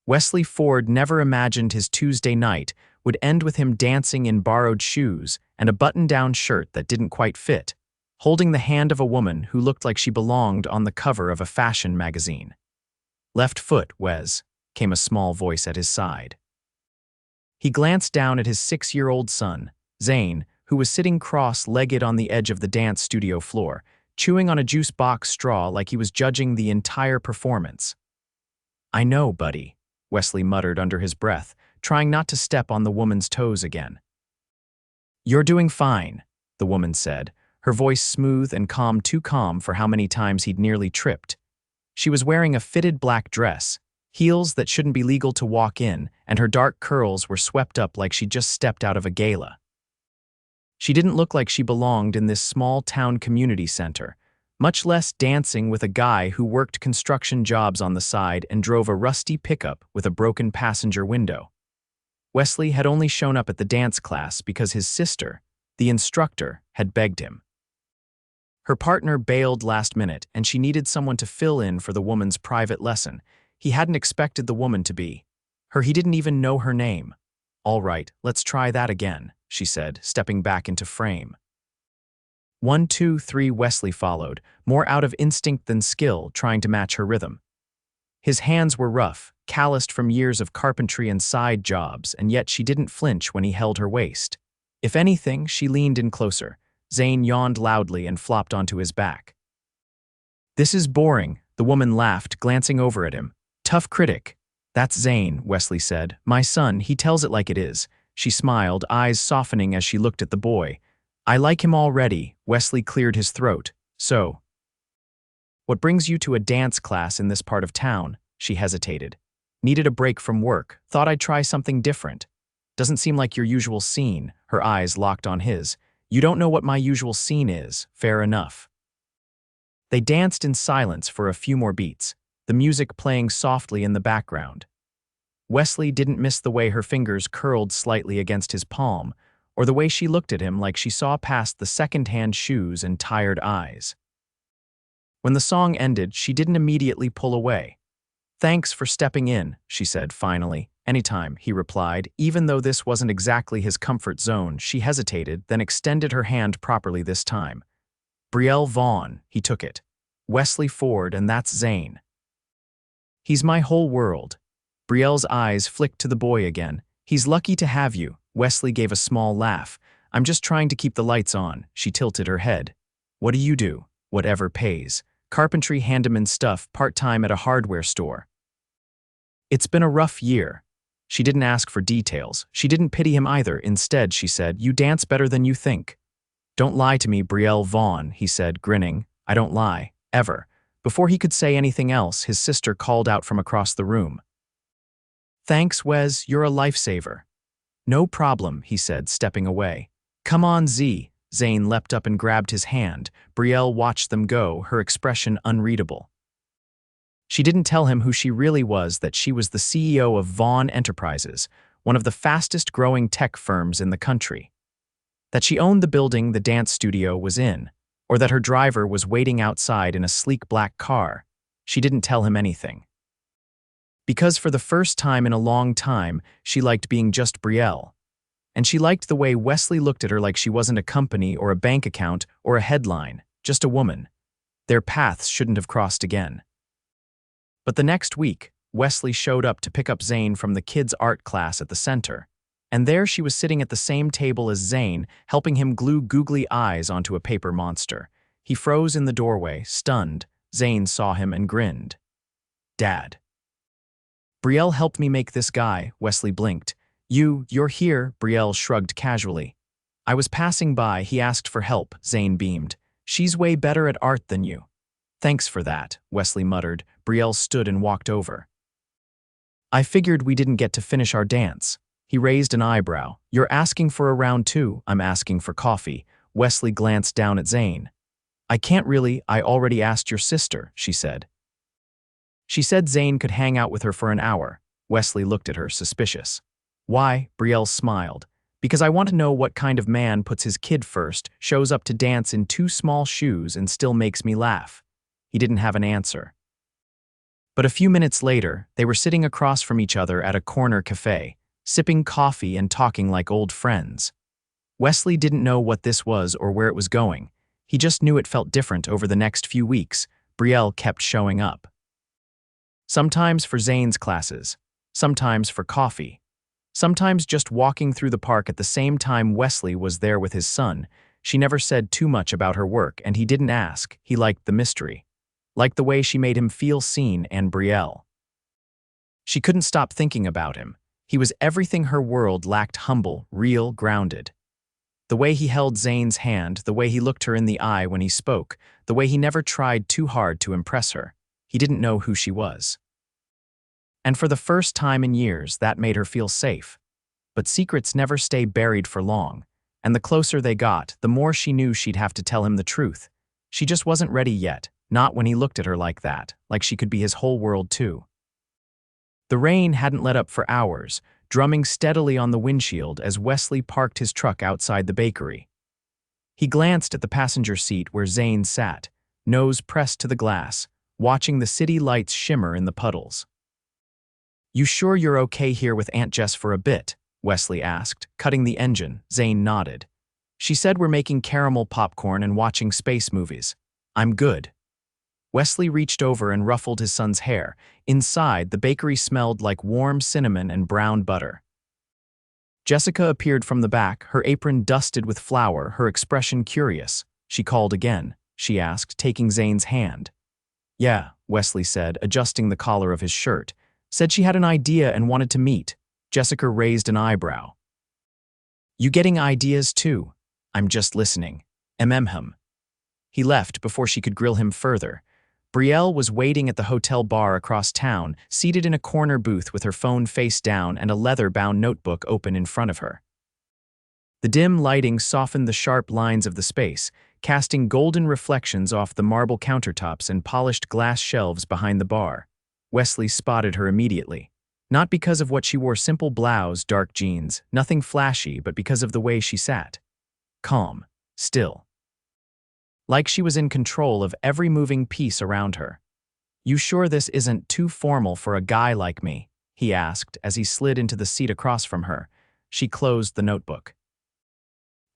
Wesley Ford never imagined his Tuesday night would end with him dancing in borrowed shoes and a button-down shirt that didn't quite fit, holding the hand of a woman who looked like she belonged on the cover of a fashion magazine. "Left foot, Wes," came a small voice at his side. He glanced down at his 6-year-old son, Zane, who was sitting cross-legged on the edge of the dance studio floor, chewing on a juice box straw like he was judging the entire performance. "I know, buddy," Wesley muttered under his breath, trying not to step on the woman's toes again. "You're doing fine," the woman said, her voice smooth and calm, too calm for how many times he'd nearly tripped. She was wearing a fitted black dress, heels that shouldn't be legal to walk in, and her dark curls were swept up like she'd just stepped out of a gala. She didn't look like she belonged in this small-town community center, much less dancing with a guy who worked construction jobs on the side and drove a rusty pickup with a broken passenger window. Wesley had only shown up at the dance class because his sister, the instructor, had begged him. Her partner bailed last minute, and she needed someone to fill in for the woman's private lesson. He hadn't expected the woman to be her. He didn't even know her name. "All right, let's try that again," she said, stepping back into frame. 1, 2, 3, Wesley followed, more out of instinct than skill, trying to match her rhythm. His hands were rough, calloused from years of carpentry and side jobs, and yet she didn't flinch when he held her waist. If anything, she leaned in closer. Zane yawned loudly and flopped onto his back. "This is boring," the woman laughed, glancing over at him. "Tough critic." "That's Zane," Wesley said. "My son, he tells it like it is." She smiled, eyes softening as she looked at the boy. "I like him already." Wesley cleared his throat. "So, what brings you to a dance class in this part of town?" She hesitated. "Needed a break from work. Thought I'd try something different." "Doesn't seem like your usual scene." Her eyes locked on his. "You don't know what my usual scene is. Fair enough." They danced in silence for a few more beats, the music playing softly in the background. Wesley didn't miss the way her fingers curled slightly against his palm, or the way she looked at him like she saw past the second-hand shoes and tired eyes. When the song ended, she didn't immediately pull away. "Thanks for stepping in," she said finally. "Anytime," he replied, even though this wasn't exactly his comfort zone. She hesitated, then extended her hand properly this time. "Brielle Vaughn," he took it. "Wesley Ford, and that's Zane. He's my whole world." Brielle's eyes flicked to the boy again. "He's lucky to have you." Wesley gave a small laugh. "I'm just trying to keep the lights on." She tilted her head. "What do you do?" "Whatever pays. Carpentry handyman stuff, part-time at a hardware store." "It's been a rough year." She didn't ask for details. She didn't pity him either. Instead, she said, "You dance better than you think." "Don't lie to me, Brielle Vaughn," he said, grinning. "I don't lie. Ever." Before he could say anything else, his sister called out from across the room. "Thanks, Wes, you're a lifesaver." "No problem," he said, stepping away. "Come on, Z." Zane leapt up and grabbed his hand. Brielle watched them go, her expression unreadable. She didn't tell him who she really was, that she was the CEO of Vaughn Enterprises, one of the fastest-growing tech firms in the country. That she owned the building the dance studio was in, or that her driver was waiting outside in a sleek black car. She didn't tell him anything. Because for the first time in a long time, she liked being just Brielle. And she liked the way Wesley looked at her like she wasn't a company or a bank account or a headline, just a woman. Their paths shouldn't have crossed again. But the next week, Wesley showed up to pick up Zane from the kids' art class at the center. And there she was sitting at the same table as Zane, helping him glue googly eyes onto a paper monster. He froze in the doorway, stunned. Zane saw him and grinned. "Dad." "Brielle helped me make this guy," Wesley blinked. You're here," Brielle shrugged casually. "I was passing by, he asked for help," Zane beamed. "She's way better at art than you." "Thanks for that," Wesley muttered. Brielle stood and walked over. "I figured we didn't get to finish our dance." He raised an eyebrow. "You're asking for a round two." "I'm asking for coffee." Wesley glanced down at Zane. "I can't really, I already asked your sister," she said. She said Zane could hang out with her for an hour. Wesley looked at her, suspicious. "Why?" Brielle smiled. "Because I want to know what kind of man puts his kid first, shows up to dance in 2 small shoes, and still makes me laugh." He didn't have an answer. But a few minutes later, they were sitting across from each other at a corner cafe, sipping coffee and talking like old friends. Wesley didn't know what this was or where it was going. He just knew it felt different over the next few weeks. Brielle kept showing up. Sometimes for Zane's classes, sometimes for coffee, sometimes just walking through the park at the same time Wesley was there with his son. She never said too much about her work, and he didn't ask. He liked the mystery. Liked the way she made him feel seen. And Brielle. She couldn't stop thinking about him. He was everything her world lacked: humble, real, grounded. The way he held Zane's hand, the way he looked her in the eye when he spoke, the way he never tried too hard to impress her. He didn't know who she was. And for the first time in years, that made her feel safe. But secrets never stay buried for long, and the closer they got, the more she knew she'd have to tell him the truth. She just wasn't ready yet, not when he looked at her like that, like she could be his whole world too. The rain hadn't let up for hours, drumming steadily on the windshield as Wesley parked his truck outside the bakery. He glanced at the passenger seat where Zane sat, nose pressed to the glass, watching the city lights shimmer in the puddles. "You sure you're okay here with Aunt Jess for a bit?" Wesley asked, cutting the engine. Zane nodded. "She said we're making caramel popcorn and watching space movies. I'm good." Wesley reached over and ruffled his son's hair. Inside, the bakery smelled like warm cinnamon and brown butter. Jessica appeared from the back, her apron dusted with flour, her expression curious. "She called again?" she asked, taking Zane's hand. "Yeah," Wesley said, adjusting the collar of his shirt. "Said she had an idea and wanted to meet." Jessica raised an eyebrow. "You getting ideas too?" "I'm just listening." Him. He left before she could grill him further. Brielle was waiting at the hotel bar across town, seated in a corner booth with her phone face down and a leather-bound notebook open in front of her. The dim lighting softened the sharp lines of the space, casting golden reflections off the marble countertops and polished glass shelves behind the bar. Wesley spotted her immediately. Not because of what she wore: simple blouse, dark jeans, nothing flashy, but because of the way she sat. Calm, still. Like she was in control of every moving piece around her. "You sure this isn't too formal for a guy like me?" he asked as he slid into the seat across from her. She closed the notebook.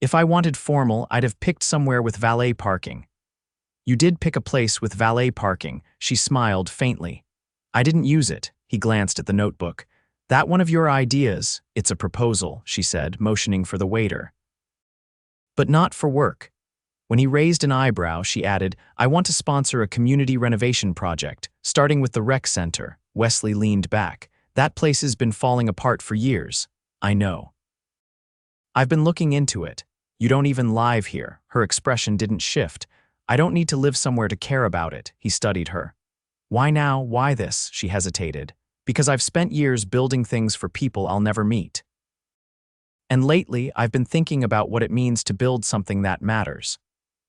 "If I wanted formal, I'd have picked somewhere with valet parking." "You did pick a place with valet parking," she smiled faintly. "I didn't use it." He glanced at the notebook. "That one of your ideas?" "It's a proposal," she said, motioning for the waiter. "But not for work." When he raised an eyebrow, she added, "I want to sponsor a community renovation project, starting with the rec center." Wesley leaned back. "That place has been falling apart for years." "I know. I've been looking into it." "You don't even live here." Her expression didn't shift. "I don't need to live somewhere to care about it." He studied her. "Why now? Why this?" She hesitated. "Because I've spent years building things for people I'll never meet. And lately, I've been thinking about what it means to build something that matters.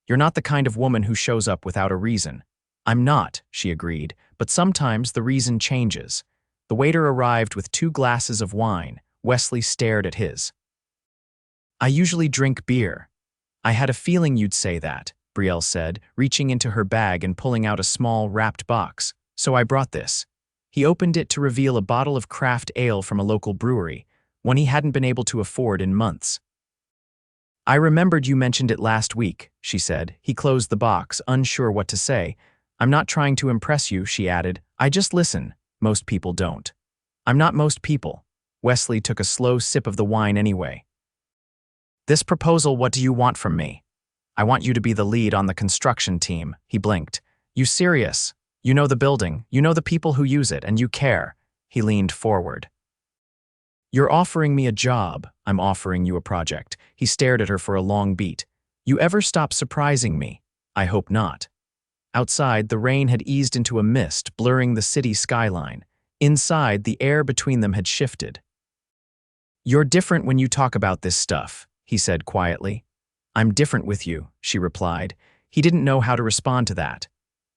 You're not the kind of woman who shows up without a reason." "I'm not," she agreed, "but sometimes the reason changes." The waiter arrived with 2 glasses of wine. Wesley stared at his. "I usually drink beer." "I had a feeling you'd say that," Brielle said, reaching into her bag and pulling out a small, wrapped box. "So I brought this." He opened it to reveal a bottle of craft ale from a local brewery, one he hadn't been able to afford in months. "I remembered you mentioned it last week," she said. He closed the box, unsure what to say. "I'm not trying to impress you," she added. "I just listen. Most people don't." "I'm not most people." Wesley took a slow sip of the wine anyway. "This proposal, what do you want from me?" "I want you to be the lead on the construction team." He blinked. "You serious? You know the building, you know the people who use it, and you care." He leaned forward. "You're offering me a job. I'm offering you a project." He stared at her for a long beat. "You ever stop surprising me?" "I hope not." Outside, the rain had eased into a mist, blurring the city skyline. Inside, the air between them had shifted. "You're different when you talk about this stuff," he said quietly. "I'm different with you," she replied. He didn't know how to respond to that.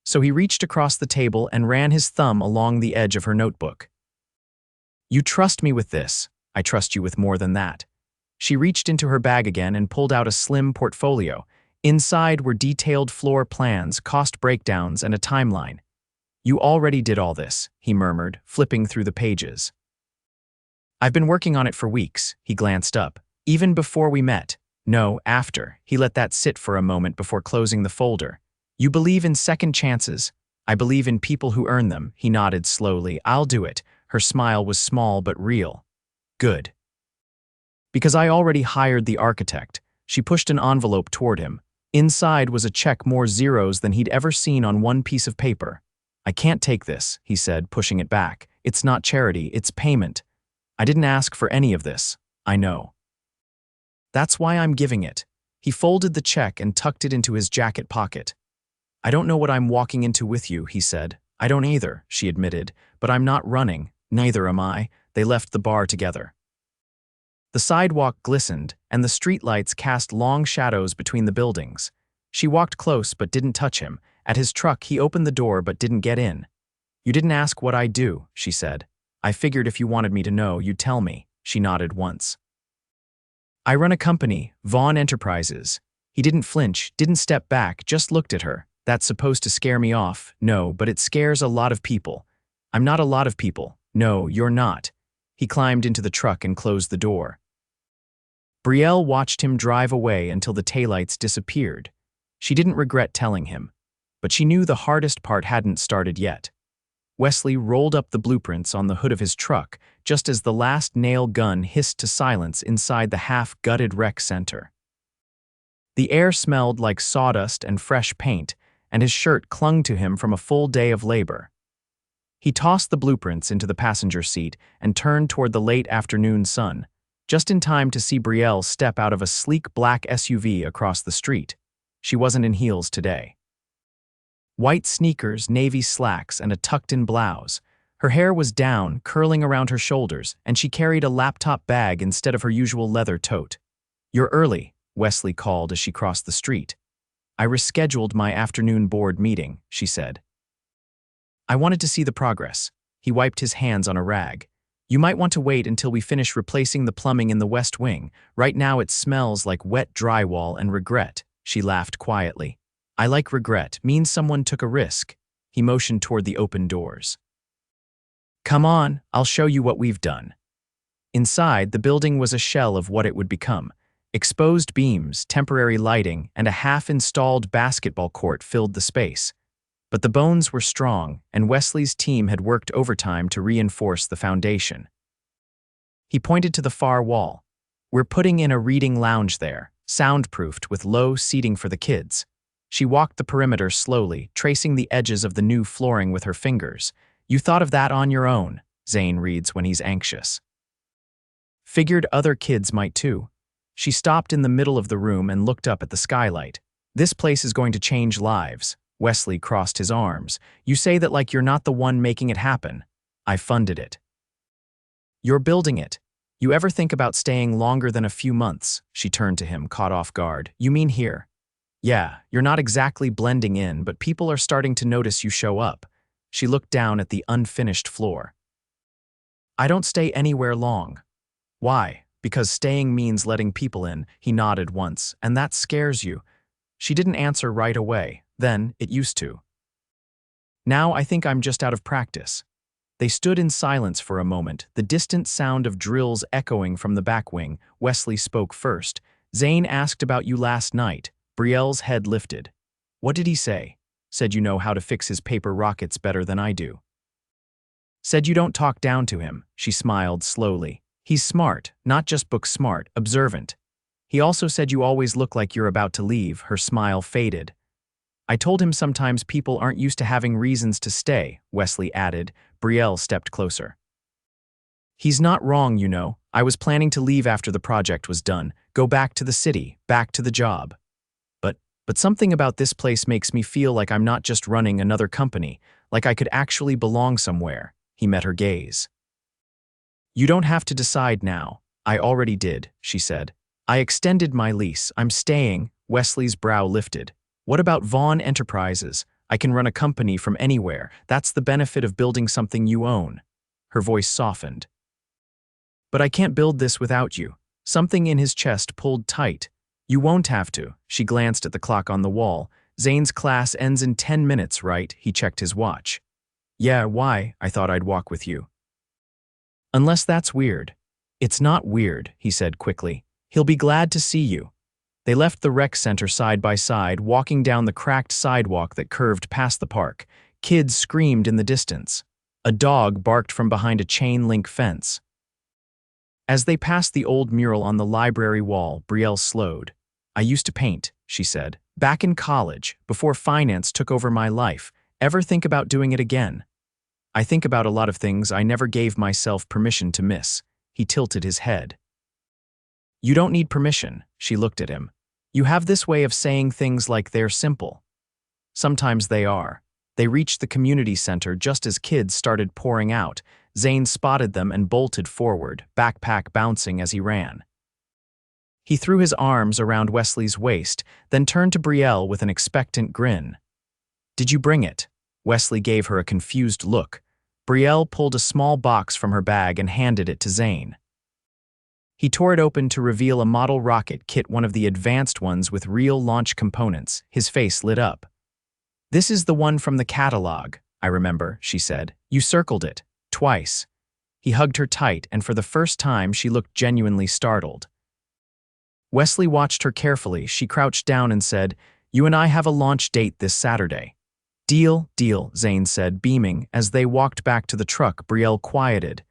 So he reached across the table and ran his thumb along the edge of her notebook. "You trust me with this. I trust you with more than that." She reached into her bag again and pulled out a slim portfolio. Inside were detailed floor plans, cost breakdowns, and a timeline. You already did all this, he murmured, flipping through the pages. I've been working on it for weeks, he glanced up. Even before we met. No, after. He let that sit for a moment before closing the folder. You believe in second chances. I believe in people who earn them, he nodded slowly. I'll do it. Her smile was small but real. Good. Because I already hired the architect. She pushed an envelope toward him. Inside was a check more zeros than he'd ever seen on one piece of paper. I can't take this, he said, pushing it back. It's not charity, it's payment. I didn't ask for any of this. I know. That's why I'm giving it. He folded the check and tucked it into his jacket pocket. I don't know what I'm walking into with you, he said. I don't either, she admitted, but I'm not running. Neither am I. They left the bar together. The sidewalk glistened, and the streetlights cast long shadows between the buildings. She walked close but didn't touch him. At his truck, he opened the door but didn't get in. You didn't ask what I do, she said. I figured if you wanted me to know, you'd tell me. She nodded once. I run a company, Vaughn Enterprises. He didn't flinch, didn't step back, just looked at her. That's supposed to scare me off. No, but it scares a lot of people. I'm not a lot of people. No, you're not. He climbed into the truck and closed the door. Brielle watched him drive away until the taillights disappeared. She didn't regret telling him, but she knew the hardest part hadn't started yet. Wesley rolled up the blueprints on the hood of his truck just as the last nail gun hissed to silence inside the half-gutted rec center. The air smelled like sawdust and fresh paint, and his shirt clung to him from a full day of labor. He tossed the blueprints into the passenger seat and turned toward the late afternoon sun, just in time to see Brielle step out of a sleek black SUV across the street. She wasn't in heels today. White sneakers, navy slacks, and a tucked-in blouse. Her hair was down, curling around her shoulders, and she carried a laptop bag instead of her usual leather tote. You're early, Wesley called as she crossed the street. I rescheduled my afternoon board meeting, she said. I wanted to see the progress. He wiped his hands on a rag. You might want to wait until we finish replacing the plumbing in the west wing. Right now it smells like wet drywall and regret, she laughed quietly. I like regret, means someone took a risk. He motioned toward the open doors. Come on, I'll show you what we've done. Inside, the building was a shell of what it would become. Exposed beams, temporary lighting, and a half-installed basketball court filled the space. But the bones were strong, and Wesley's team had worked overtime to reinforce the foundation. He pointed to the far wall. We're putting in a reading lounge there, soundproofed with low seating for the kids. She walked the perimeter slowly, tracing the edges of the new flooring with her fingers. You thought of that on your own, Zane reads when he's anxious. Figured other kids might too. She stopped in the middle of the room and looked up at the skylight. This place is going to change lives. Wesley crossed his arms. You say that like you're not the one making it happen. I funded it. You're building it. You ever think about staying longer than a few months? She turned to him, caught off guard. You mean here? Yeah, you're not exactly blending in, but people are starting to notice you show up. She looked down at the unfinished floor. I don't stay anywhere long. Why? Because staying means letting people in, he nodded once, and that scares you. She didn't answer right away. Then, it used to. Now I think I'm just out of practice. They stood in silence for a moment, the distant sound of drills echoing from the back wing. Wesley spoke first. Zane asked about you last night. Brielle's head lifted. What did he say? Said you know how to fix his paper rockets better than I do. Said you don't talk down to him. She smiled slowly. He's smart, not just book smart, observant. He also said you always look like you're about to leave. Her smile faded. I told him sometimes people aren't used to having reasons to stay, Wesley added. Brielle stepped closer. He's not wrong, you know. I was planning to leave after the project was done, go back to the city, back to the job. But something about this place makes me feel like I'm not just running another company, like I could actually belong somewhere. He met her gaze. You don't have to decide now. I already did, she said. I extended my lease. I'm staying. Wesley's brow lifted. What about Vaughn Enterprises? I can run a company from anywhere. That's the benefit of building something you own. Her voice softened. But I can't build this without you. Something in his chest pulled tight. You won't have to. She glanced at the clock on the wall. Zane's class ends in 10 minutes, right? He checked his watch. Yeah, why? I thought I'd walk with you. Unless that's weird. It's not weird, he said quickly. He'll be glad to see you. They left the rec center side by side, walking down the cracked sidewalk that curved past the park. Kids screamed in the distance. A dog barked from behind a chain-link fence. As they passed the old mural on the library wall, Brielle slowed. I used to paint, she said. Back in college, before finance took over my life. Ever think about doing it again? I think about a lot of things I never gave myself permission to miss. He tilted his head. You don't need permission, she looked at him. You have this way of saying things like they're simple. Sometimes they are. They reached the community center just as kids started pouring out. Zane spotted them and bolted forward, backpack bouncing as he ran. He threw his arms around Wesley's waist, then turned to Brielle with an expectant grin. Did you bring it? Wesley gave her a confused look. Brielle pulled a small box from her bag and handed it to Zane. He tore it open to reveal a model rocket kit, one of the advanced ones with real launch components. His face lit up. This is the one from the catalog, I remember, she said. You circled it. Twice. He hugged her tight, and for the first time she looked genuinely startled. Wesley watched her carefully. She crouched down and said, You and I have a launch date this Saturday. Deal, Zane said, beaming. As they walked back to the truck, Brielle quieted.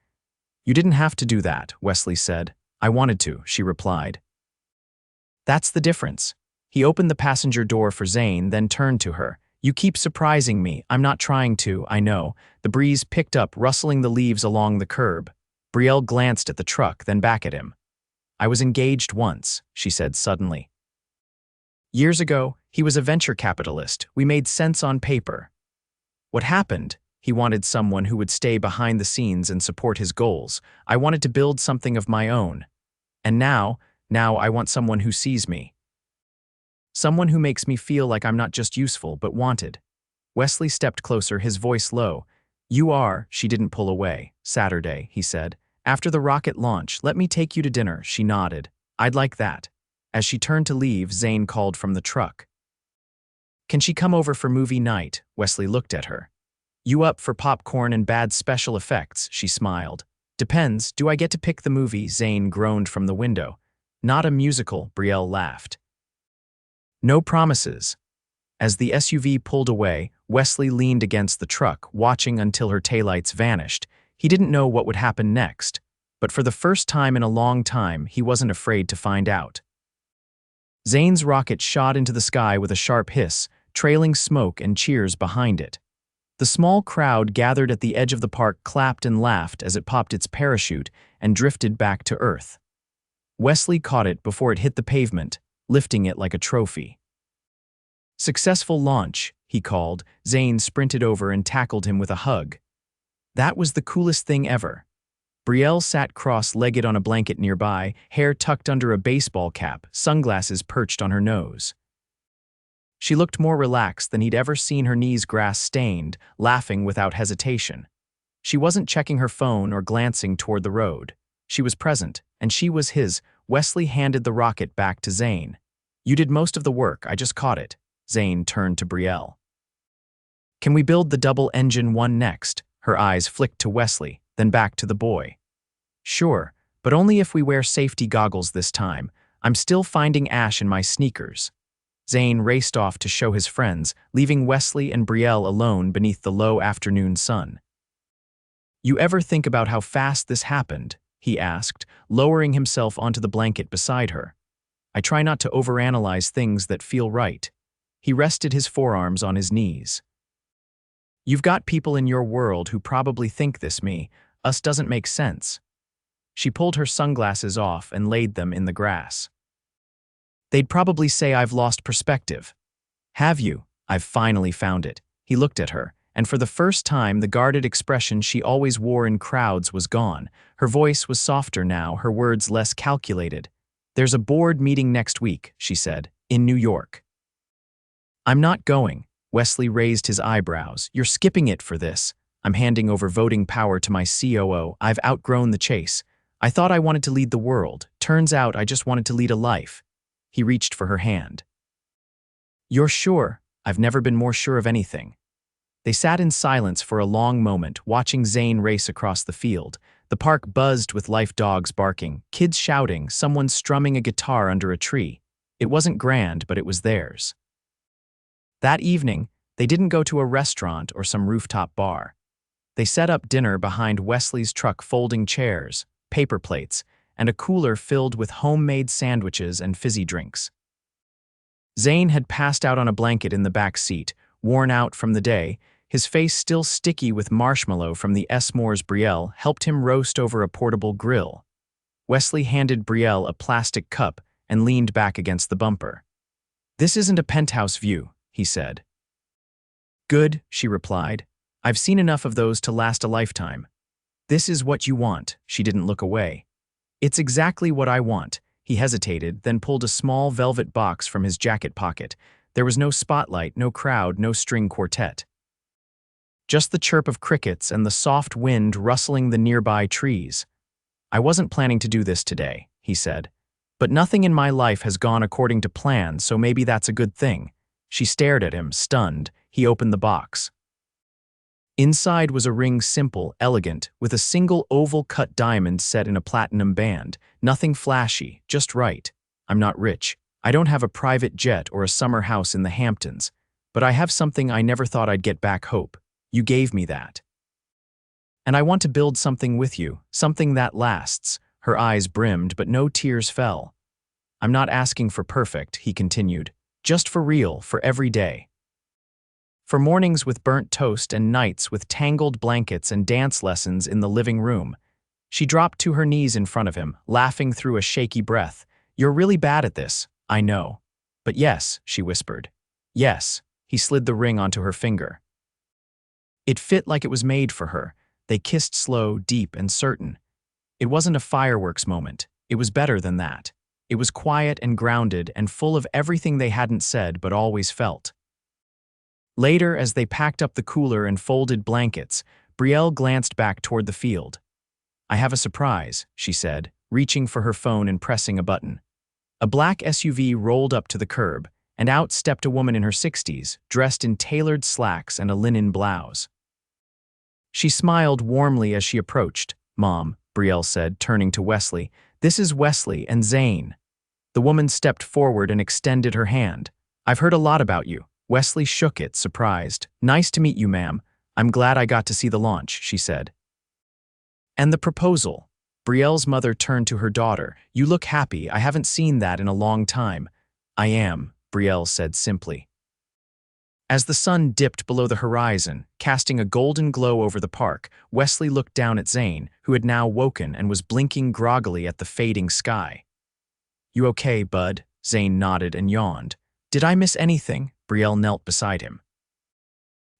You didn't have to do that, Wesley said. I wanted to, she replied. That's the difference. He opened the passenger door for Zane, then turned to her. You keep surprising me. I'm not trying to, I know. The breeze picked up, rustling the leaves along the curb. Brielle glanced at the truck, then back at him. I was engaged once, she said suddenly. Years ago, he was a venture capitalist. We made sense on paper. What happened? He wanted someone who would stay behind the scenes and support his goals. I wanted to build something of my own. And now I want someone who sees me. Someone who makes me feel like I'm not just useful, but wanted. Wesley stepped closer, his voice low. You are, she didn't pull away. Saturday, he said. After the rocket launch, let me take you to dinner, she nodded. I'd like that. As she turned to leave, Zane called from the truck. Can she come over for movie night? Wesley looked at her. You up for popcorn and bad special effects, she smiled. Depends, do I get to pick the movie? Zane groaned from the window. Not a musical, Brielle laughed. No promises. As the SUV pulled away, Wesley leaned against the truck, watching until her taillights vanished. He didn't know what would happen next, but for the first time in a long time, he wasn't afraid to find out. Zane's rocket shot into the sky with a sharp hiss, trailing smoke and cheers behind it. The small crowd gathered at the edge of the park clapped and laughed as it popped its parachute and drifted back to Earth. Wesley caught it before it hit the pavement, lifting it like a trophy. Successful launch, he called. Zane sprinted over and tackled him with a hug. That was the coolest thing ever. Brielle sat cross-legged on a blanket nearby, hair tucked under a baseball cap, sunglasses perched on her nose. She looked more relaxed than he'd ever seen her, knees grass-stained, laughing without hesitation. She wasn't checking her phone or glancing toward the road. She was present, and she was his. Wesley handed the rocket back to Zane. You did most of the work, I just caught it. Zane turned to Brielle. Can we build the double-engine one next? Her eyes flicked to Wesley, then back to the boy. Sure, but only if we wear safety goggles this time. I'm still finding ash in my sneakers. Zane raced off to show his friends, leaving Wesley and Brielle alone beneath the low afternoon sun. You ever think about how fast this happened? He asked, lowering himself onto the blanket beside her. I try not to overanalyze things that feel right. He rested his forearms on his knees. You've got people in your world who probably think this us doesn't make sense. She pulled her sunglasses off and laid them in the grass. They'd probably say I've lost perspective. Have you? I've finally found it. He looked at her, and for the first time the guarded expression she always wore in crowds was gone. Her voice was softer now, her words less calculated. There's a board meeting next week, she said, in New York. I'm not going. Wesley raised his eyebrows. You're skipping it for this. I'm handing over voting power to my COO. I've outgrown the chase. I thought I wanted to lead the world. Turns out I just wanted to lead a life. He reached for her hand. You're sure? I've never been more sure of anything. They sat in silence for a long moment, watching Zane race across the field. The park buzzed with life, dogs barking, kids shouting, someone strumming a guitar under a tree. It wasn't grand, but it was theirs. That evening, they didn't go to a restaurant or some rooftop bar. They set up dinner behind Wesley's truck, folding chairs, paper plates, and a cooler filled with homemade sandwiches and fizzy drinks. Zane had passed out on a blanket in the back seat, worn out from the day, his face still sticky with marshmallow from the s'mores Brielle helped him roast over a portable grill. Wesley handed Brielle a plastic cup and leaned back against the bumper. "This isn't a penthouse view," he said. "Good," she replied. "I've seen enough of those to last a lifetime." "This is what you want," she didn't look away. "It's exactly what I want." He hesitated, then pulled a small velvet box from his jacket pocket. There was no spotlight, no crowd, no string quartet. Just the chirp of crickets and the soft wind rustling the nearby trees. "I wasn't planning to do this today," he said. "But nothing in my life has gone according to plan, so maybe that's a good thing." She stared at him, stunned. He opened the box. Inside was a ring, simple, elegant, with a single oval-cut diamond set in a platinum band. Nothing flashy, just right. "I'm not rich. I don't have a private jet or a summer house in the Hamptons. But I have something I never thought I'd get back: hope. You gave me that. And I want to build something with you, something that lasts." Her eyes brimmed, but no tears fell. "I'm not asking for perfect," he continued. "Just for real, for every day. For mornings with burnt toast and nights with tangled blankets and dance lessons in the living room." She dropped to her knees in front of him, laughing through a shaky breath. "You're really bad at this, I know. But yes," she whispered. "Yes." He slid the ring onto her finger. It fit like it was made for her. They kissed slow, deep, and certain. It wasn't a fireworks moment. It was better than that. It was quiet and grounded and full of everything they hadn't said but always felt. Later, as they packed up the cooler and folded blankets, Brielle glanced back toward the field. "I have a surprise," she said, reaching for her phone and pressing a button. A black SUV rolled up to the curb, and out stepped a woman in her 60s, dressed in tailored slacks and a linen blouse. She smiled warmly as she approached. "Mom," Brielle said, turning to Wesley. "This is Wesley and Zane." The woman stepped forward and extended her hand. "I've heard a lot about you." Wesley shook it, surprised. "Nice to meet you, ma'am. I'm glad I got to see the launch," she said. "And the proposal." Brielle's mother turned to her daughter. "You look happy. I haven't seen that in a long time." "I am," Brielle said simply. As the sun dipped below the horizon, casting a golden glow over the park, Wesley looked down at Zane, who had now woken and was blinking groggily at the fading sky. "You okay, bud?" Zane nodded and yawned. "Did I miss anything?" Brielle knelt beside him.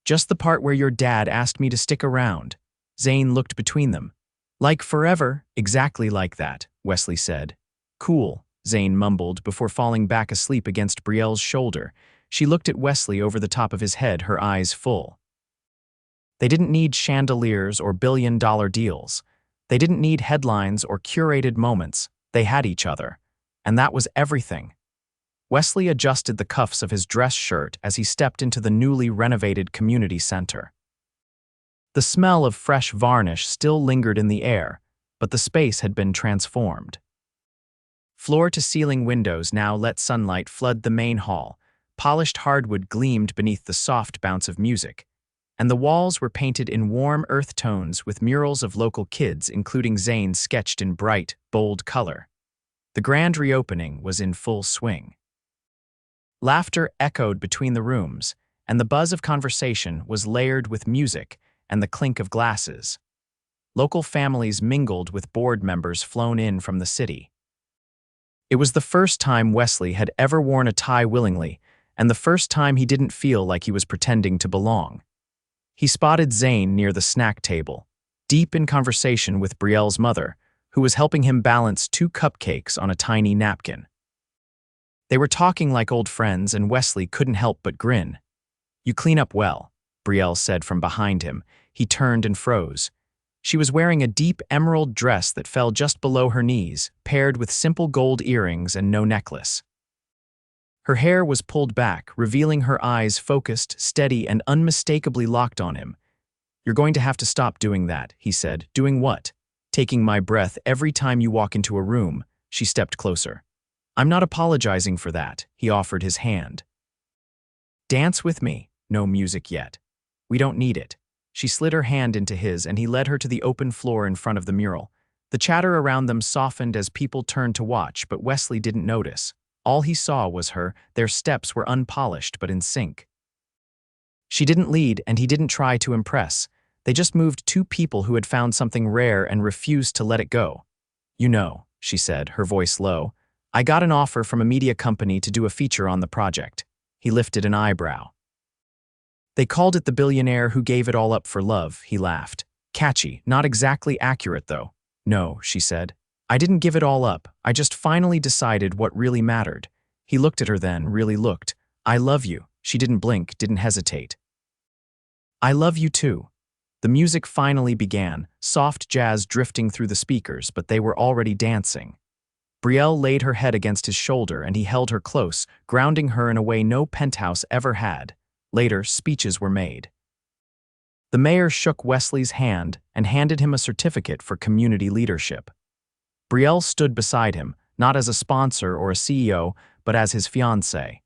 "Just the part where your dad asked me to stick around." Zane looked between them. "Like forever?" "Exactly like that," Wesley said. "Cool," Zane mumbled before falling back asleep against Brielle's shoulder. She looked at Wesley over the top of his head, her eyes full. They didn't need chandeliers or billion-dollar deals. They didn't need headlines or curated moments. They had each other. And that was everything. Wesley adjusted the cuffs of his dress shirt as he stepped into the newly renovated community center. The smell of fresh varnish still lingered in the air, but the space had been transformed. Floor-to-ceiling windows now let sunlight flood the main hall. Polished hardwood gleamed beneath the soft bounce of music, and the walls were painted in warm earth tones with murals of local kids, including Zane, sketched in bright, bold color. The grand reopening was in full swing. Laughter echoed between the rooms, and the buzz of conversation was layered with music and the clink of glasses. Local families mingled with board members flown in from the city. It was the first time Wesley had ever worn a tie willingly, and the first time he didn't feel like he was pretending to belong. He spotted Zane near the snack table, deep in conversation with Brielle's mother, who was helping him balance 2 cupcakes on a tiny napkin. They were talking like old friends, and Wesley couldn't help but grin. "You clean up well," Brielle said from behind him. He turned and froze. She was wearing a deep emerald dress that fell just below her knees, paired with simple gold earrings and no necklace. Her hair was pulled back, revealing her eyes focused, steady, and unmistakably locked on him. "You're going to have to stop doing that," he said. "Doing what?" "Taking my breath every time you walk into a room." She stepped closer. "I'm not apologizing for that," he offered his hand. "Dance with me." "No music yet." "We don't need it." She slid her hand into his and he led her to the open floor in front of the mural. The chatter around them softened as people turned to watch, but Wesley didn't notice. All he saw was her. Their steps were unpolished but in sync. She didn't lead and he didn't try to impress. They just moved two people who had found something rare and refused to let it go. "You know," she said, her voice low, "I got an offer from a media company to do a feature on the project." He lifted an eyebrow. "They called it The Billionaire Who Gave It All Up for Love," he laughed. "Catchy, not exactly accurate though." "No," she said. "I didn't give it all up. I just finally decided what really mattered." He looked at her then, really looked. "I love you." She didn't blink, didn't hesitate. "I love you too." The music finally began, soft jazz drifting through the speakers, but they were already dancing. Brielle laid her head against his shoulder and he held her close, grounding her in a way no penthouse ever had. Later, speeches were made. The mayor shook Wesley's hand and handed him a certificate for community leadership. Brielle stood beside him, not as a sponsor or a CEO, but as his fiancée.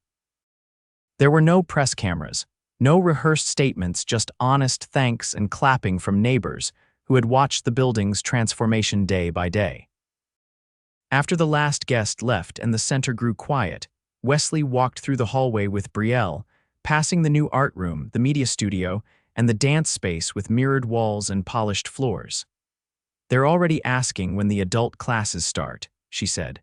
There were no press cameras, no rehearsed statements, just honest thanks and clapping from neighbors who had watched the building's transformation day by day. After the last guest left and the center grew quiet, Wesley walked through the hallway with Brielle, passing the new art room, the media studio, and the dance space with mirrored walls and polished floors. "They're already asking when the adult classes start," she said.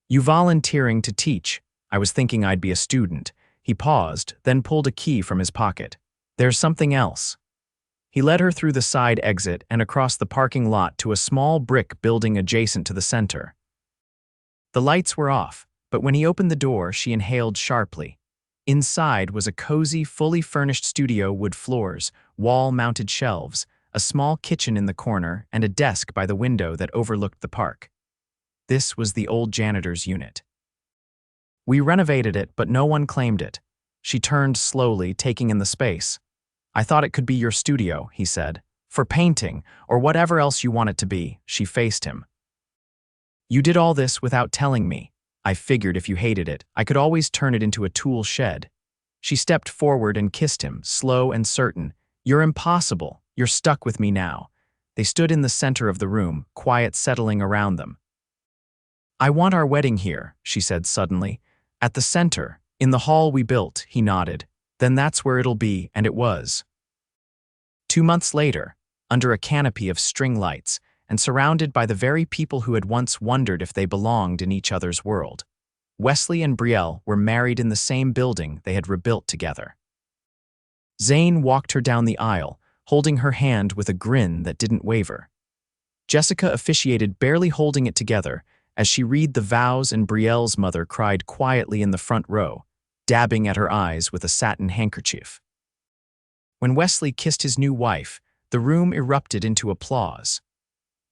"You volunteering to teach?" "I was thinking I'd be a student." He paused, then pulled a key from his pocket. "There's something else." He led her through the side exit and across the parking lot to a small brick building adjacent to the center. The lights were off, but when he opened the door, she inhaled sharply. Inside was a cozy, fully furnished studio, wood floors, wall-mounted shelves, a small kitchen in the corner, and a desk by the window that overlooked the park. This was the old janitor's unit. "We renovated it, but no one claimed it." She turned slowly, taking in the space. "I thought it could be your studio," he said. "For painting, or whatever else you want it to be." She faced him. "You did all this without telling me. I figured if you hated it, I could always turn it into a tool shed." She stepped forward and kissed him, slow and certain. "You're impossible. You're stuck with me now." They stood in the center of the room, quiet settling around them. "I want our wedding here," she said suddenly. "At the center, in the hall we built," he nodded. "Then that's where it'll be," and it was. 2 months later, under a canopy of string lights, and surrounded by the very people who had once wondered if they belonged in each other's world, Wesley and Brielle were married in the same building they had rebuilt together. Zane walked her down the aisle, holding her hand with a grin that didn't waver. Jessica officiated, barely holding it together, as she read the vows, and Brielle's mother cried quietly in the front row, dabbing at her eyes with a satin handkerchief. When Wesley kissed his new wife, the room erupted into applause.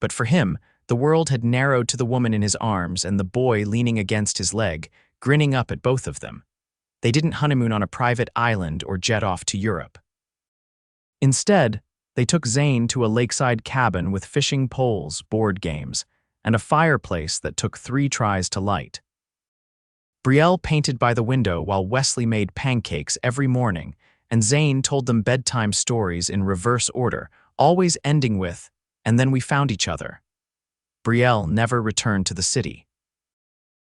But for him, the world had narrowed to the woman in his arms and the boy leaning against his leg, grinning up at both of them. They didn't honeymoon on a private island or jet off to Europe. Instead, they took Zane to a lakeside cabin with fishing poles, board games, and a fireplace that took 3 tries to light. Brielle painted by the window while Wesley made pancakes every morning, and Zane told them bedtime stories in reverse order, always ending with, "And then we found each other." Brielle never returned to the city.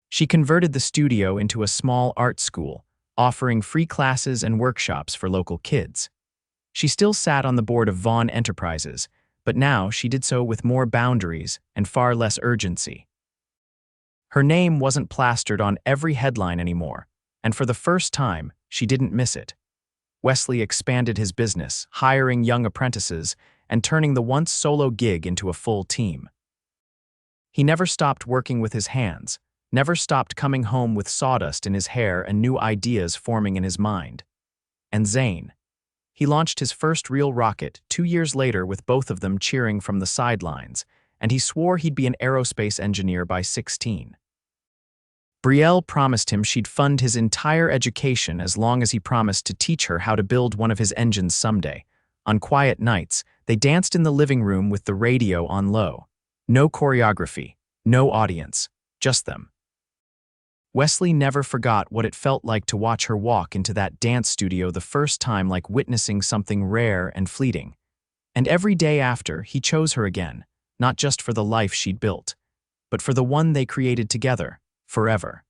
She converted the studio into a small art school, offering free classes and workshops for local kids. She still sat on the board of Vaughn Enterprises, but now she did so with more boundaries and far less urgency. Her name wasn't plastered on every headline anymore, and for the first time, she didn't miss it. Wesley expanded his business, hiring young apprentices and turning the once solo gig into a full team. He never stopped working with his hands, never stopped coming home with sawdust in his hair and new ideas forming in his mind. And Zane. He launched his first real rocket 2 years later with both of them cheering from the sidelines, and he swore he'd be an aerospace engineer by 16. Brielle promised him she'd fund his entire education as long as he promised to teach her how to build one of his engines someday. On quiet nights, they danced in the living room with the radio on low. No choreography, no audience, just them. Wesley never forgot what it felt like to watch her walk into that dance studio the first time, like witnessing something rare and fleeting. And every day after, he chose her again, not just for the life she'd built, but for the one they created together, forever.